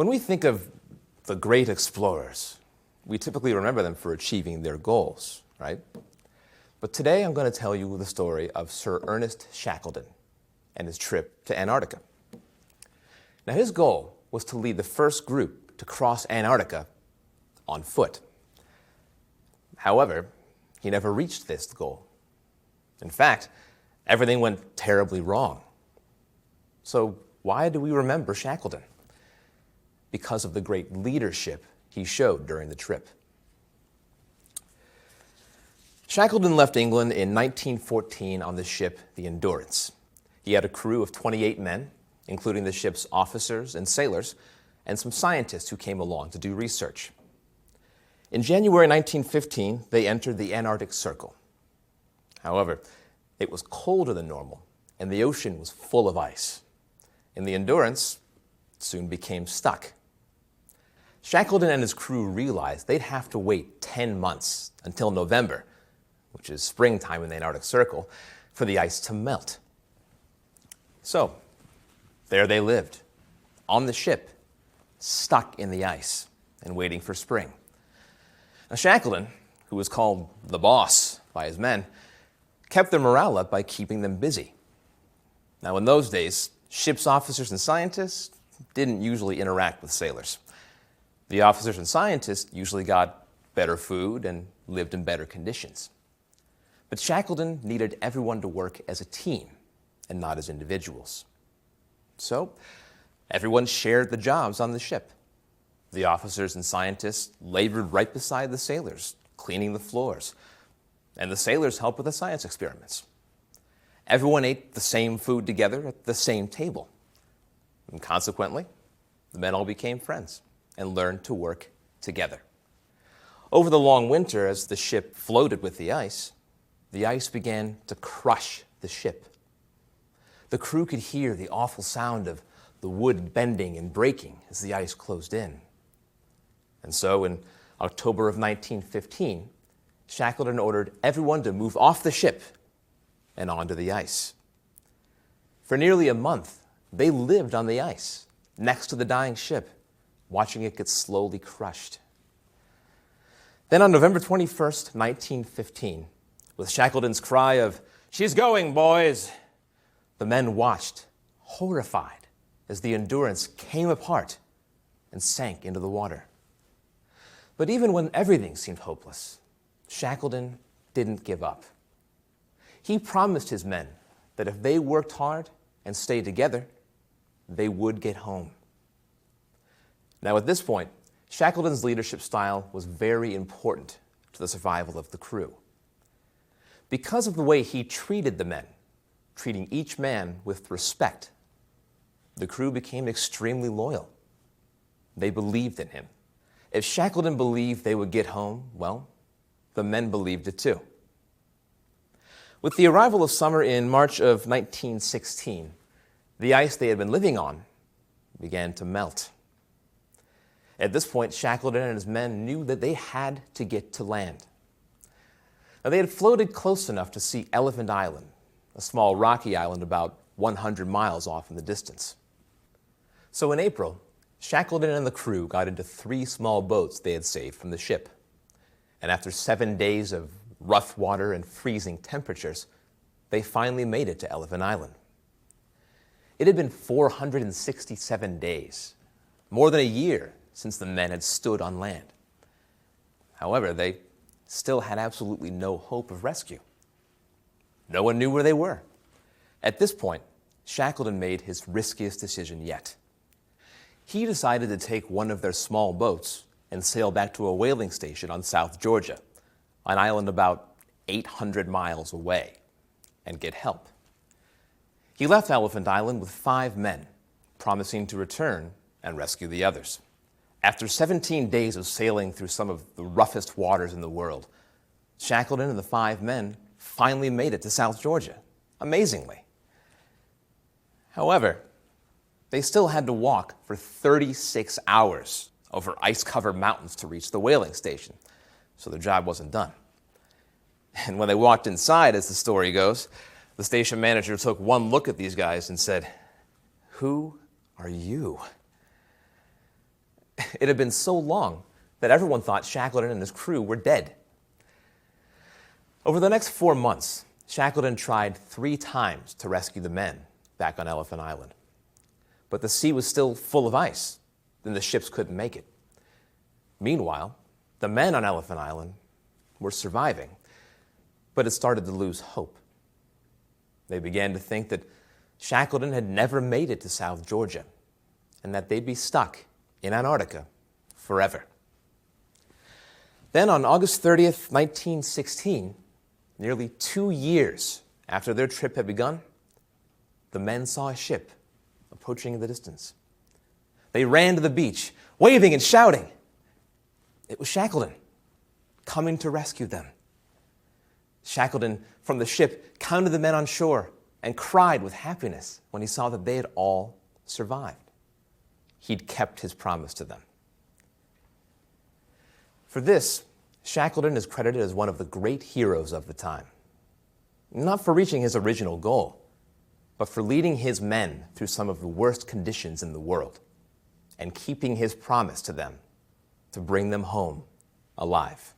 When we think of the great explorers, we typically remember them for achieving their goals, right? But today I'm going to tell you the story of Sir Ernest Shackleton and his trip to Antarctica. Now, his goal was to lead the first group to cross Antarctica on foot. However, he never reached this goal. In fact, everything went terribly wrong. So why do we remember Shackleton? Because of the great leadership he showed during the trip. Shackleton left England in 1914 on the ship the Endurance. He had a crew of 28 men, including the ship's officers and sailors, and some scientists who came along to do research. In January 1915, they entered the Antarctic Circle. However, it was colder than normal, and the ocean was full of ice. And the Endurance soon became stuck. Shackleton and his crew realized they'd have to wait 10 months until November, which is springtime in the Antarctic Circle, for the ice to melt. So, there they lived, on the ship, stuck in the ice and waiting for spring. Now, Shackleton, who was called the boss by his men, kept their morale up by keeping them busy. Now, in those days, ship's officers and scientists didn't usually interact with sailors. The officers and scientists usually got better food and lived in better conditions. But Shackleton needed everyone to work as a team and not as individuals. So, everyone shared the jobs on the ship. The officers and scientists labored right beside the sailors, cleaning the floors, and the sailors helped with the science experiments. Everyone ate the same food together at the same table. And consequently, the men all became friends and learned to work together. Over the long winter, as the ship floated with the ice began to crush the ship. The crew could hear the awful sound of the wood bending and breaking as the ice closed in. And so in October of 1915, Shackleton ordered everyone to move off the ship and onto the ice. For nearly a month, they lived on the ice, next to the dying ship, watching it get slowly crushed. Then on November 21st, 1915, with Shackleton's cry of, "She's going, boys!" the men watched, horrified, as the Endurance came apart and sank into the water. But even when everything seemed hopeless, Shackleton didn't give up. He promised his men that if they worked hard and stayed together, they would get home. Now at this point, Shackleton's leadership style was very important to the survival of the crew. Because of the way he treated the men, treating each man with respect, the crew became extremely loyal. They believed in him. If Shackleton believed they would get home, well, the men believed it too. With the arrival of summer in March of 1916, the ice they had been living on began to melt. At this point, Shackleton and his men knew that they had to get to land. Now, they had floated close enough to see Elephant Island, a small rocky island about 100 miles off in the distance. So in April, Shackleton and the crew got into 3 small boats they had saved from the ship. And after 7 days of rough water and freezing temperatures, they finally made it to Elephant Island. It had been 467 days, more than a year since the men had stood on land. However, they still had absolutely no hope of rescue. No one knew where they were. At this point, Shackleton made his riskiest decision yet. He decided to take one of their small boats and sail back to a whaling station on South Georgia, an island about 800 miles away, and get help. He left Elephant Island with 5 men, promising to return and rescue the others. After 17 days of sailing through some of the roughest waters in the world, Shackleton and the 5 men finally made it to South Georgia, amazingly. However, they still had to walk for 36 hours over ice-covered mountains to reach the whaling station, so their job wasn't done. And when they walked inside, as the story goes, the station manager took one look at these guys and said, "Who are you?" it had been so long that everyone thought Shackleton and his crew were dead. Over the next 4 months, Shackleton tried 3 times to rescue the men back on Elephant Island. But the sea was still full of ice, and the ships couldn't make it. Meanwhile, the men on Elephant Island were surviving, but had started to lose hope. They began to think that Shackleton had never made it to South Georgia, and that they'd be stuck in Antarctica forever. Then on August 30th, 1916, nearly 2 years after their trip had begun, the men saw a ship approaching in the distance. They ran to the beach, waving and shouting. It was Shackleton, coming to rescue them. Shackleton, from the ship, counted the men on shore and cried with happiness when he saw that they had all survived. He'd kept his promise to them. For this, Shackleton is credited as one of the great heroes of the time. Not for reaching his original goal, but for leading his men through some of the worst conditions in the world and keeping his promise to them to bring them home alive.